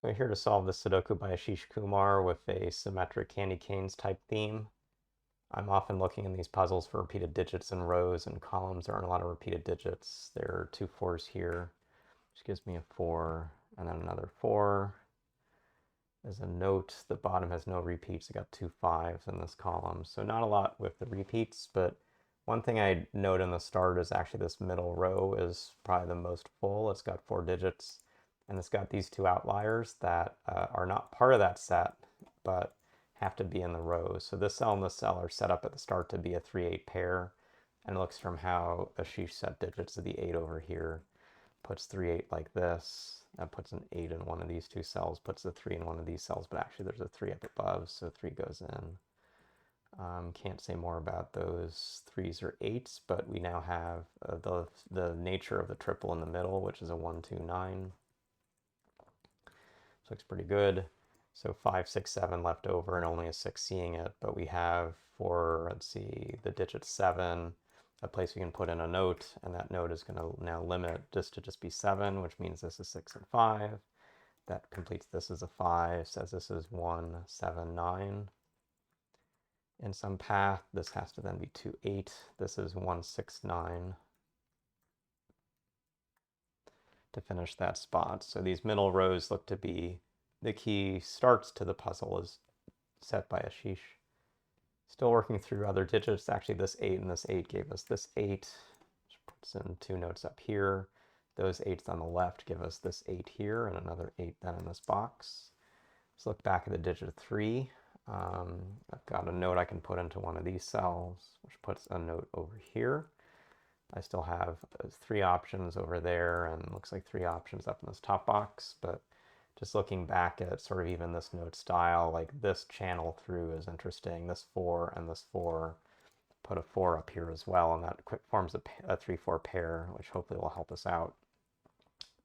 We're here to solve the Sudoku by Ashish Kumar with a symmetric candy canes type theme. I'm often looking in these puzzles for repeated digits in rows and columns. There aren't a lot of repeated digits. There are 2 4s here, which gives me a 4, and then another 4. As a note, the bottom has no repeats. I got 2 5s in this column, so not a lot with the repeats, but one thing I note in the start is actually this middle row is probably the most full. It's got 4 digits, and it's got these 2 outliers that are not part of that set, but have to be in the rows. So this cell and this cell are set up at the start to be a 3-8 pair, and it looks from how Ashish set digits of the 8 over here, puts 3 8 like this. That puts an 8 in one of these 2 cells, puts a 3 in one of these cells, but actually there's a 3 up above, so 3 goes in. Can't say more about those 3s or 8s, but we now have the nature of the triple in the middle, which is a 1 2 9. So looks pretty good. So 5 6 7 left over and only a 6 seeing it, but we have for, let's see, the digit 7, a place we can put in a note, and that note is going to now limit just to just be 7, which means this is 6 and 5. That completes this as a 5, says this is 1 7 9. In some path, this has to then be 2 8. This is 1 6 9 to finish that spot. So these middle rows look to be the key starts to the puzzle is set by Ashish. Still working through other digits. Actually, this 8 and this 8 gave us this 8, which puts in 2 notes up here. Those 8s on the left give us this 8 here and another 8 then in this box. Let's look back at the digit 3. I've got a note I can put into one of these cells, which puts a note over here. I still have 3 options over there, and looks like 3 options up in this top box, but just looking back at sort of even this note style, like this channel through is interesting. This 4 and this 4, put a 4 up here as well, and that forms a 3-4 pair, which hopefully will help us out.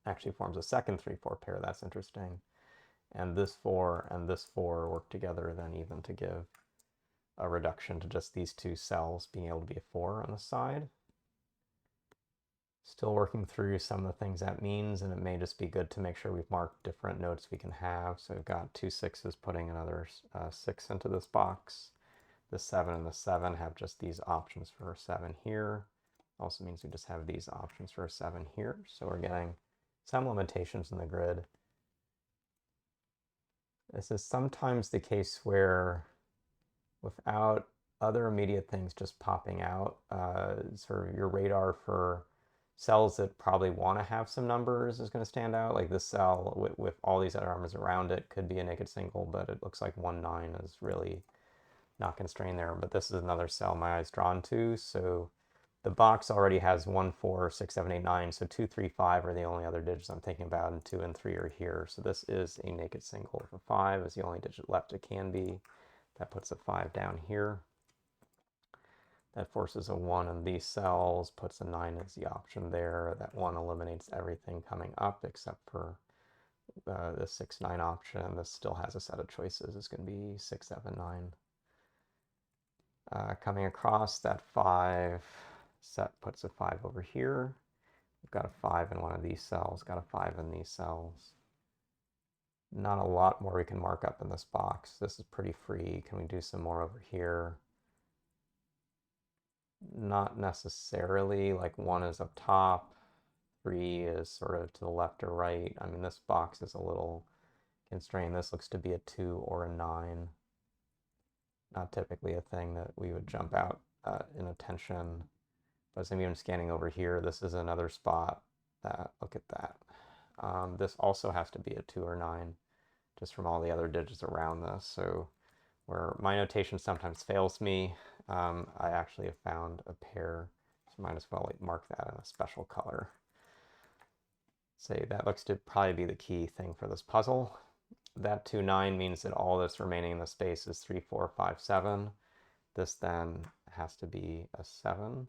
Actually forms a second 3-4 pair, that's interesting. And this 4 and this 4 work together then even to give a reduction to just these 2 cells being able to be a 4 on the side. Still working through some of the things that means, and it may just be good to make sure we've marked different notes we can have. So we've got 2 6s putting another 6 into this box. The 7 and the 7 have just these options for a 7 here. Also means we just have these options for a 7 here. So we're getting some limitations in the grid. This is sometimes the case where without other immediate things just popping out, sort of your radar for cells that probably want to have some numbers is going to stand out. Like this cell with all these other numbers around it could be a naked single, but it looks like 1 9 is really not constrained there. But this is another cell my eye's drawn to. So the box already has 1 4 6 7 8 9. So 2 3 5 are the only other digits I'm thinking about, and 2 and 3 are here. So this is a naked single. For 5 is the only digit left it can be. That puts a 5 down here. That forces a 1 in these cells, puts a 9 as the option there. That 1 eliminates everything coming up except for the 6 9 option. This still has a set of choices. It's going to be 6 7 9. Coming across, that 5 set puts a 5 over here. We've got a 5 in one of these cells, got a 5 in these cells. Not a lot more we can mark up in this box. This is pretty free. Can we do some more over here? Not necessarily. Like 1 is up top, 3 is sort of to the left or right. I mean, this box is a little constrained. This looks to be a 2 or a 9. Not typically a thing that we would jump out in attention. But I'm even scanning over here. This is another spot that, look at that. This also has to be a 2 or 9, just from all the other digits around this. So where my notation sometimes fails me, I actually have found a pair, so might as well mark that in a special color. Say that looks to probably be the key thing for this puzzle. That 2 9 means that all that's remaining in the space is 3 4 5 7. This then has to be a 7.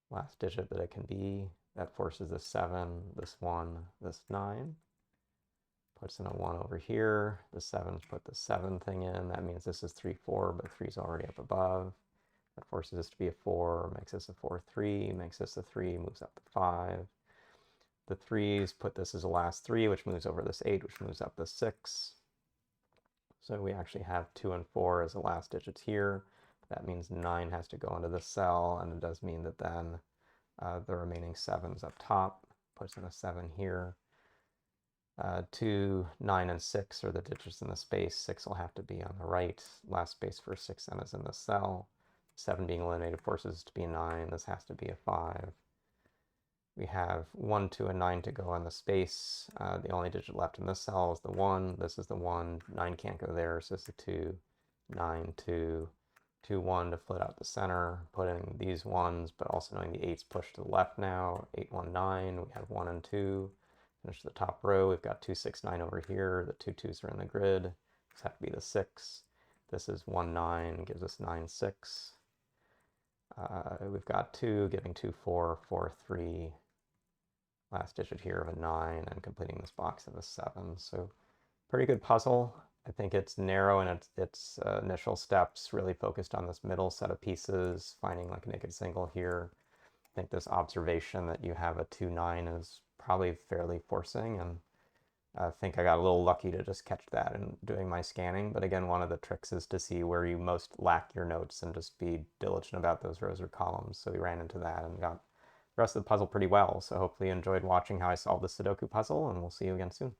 Last digit that it can be. That forces this 7, this 1, this 9. Puts in a 1 over here. The 7's put the 7 thing in. That means this is 3 4, but 3 is already up above. That forces this to be a 4, makes this a 4 3, makes this a 3, moves up to 5. the 3's, put this as the last 3, which moves over this 8, which moves up this 6. So we actually have 2 and 4 as the last digits here. That means 9 has to go into this cell, and it does mean that then the remaining 7's up top. Puts in a 7 here. 2, 9, and 6 are the digits in the space. 6 will have to be on the right. Last space for 6 then is in the cell. 7 being eliminated forces to be 9. This has to be a 5. We have 1, 2, and 9 to go in the space. The only digit left in this cell is the 1. This is the 1. 9 can't go there, so it's a 2, 9, 2, 2, 1 to flit out the center. Putting these 1s, but also knowing the 8's pushed to the left now. 8, 1, 9. We have 1 and 2. Finish the top row. We've got 2, 6, 9 over here. The 2 2's are in the grid. This have to be the 6. This is 1, 9. Gives us 9, 6. We've got 2, giving 2, 4, 4, 3. Last digit here of a 9, and completing this box of a 7. So pretty good puzzle. I think it's narrow in its initial steps, really focused on this middle set of pieces, finding like a naked single here. I think this observation that you have a 2, 9 is probably fairly forcing, and I think I got a little lucky to just catch that in doing my scanning. But again, one of the tricks is to see where you most lack your notes and just be diligent about those rows or columns. So we ran into that and got the rest of the puzzle pretty well. So hopefully you enjoyed watching how I solved the Sudoku puzzle, and we'll see you again soon.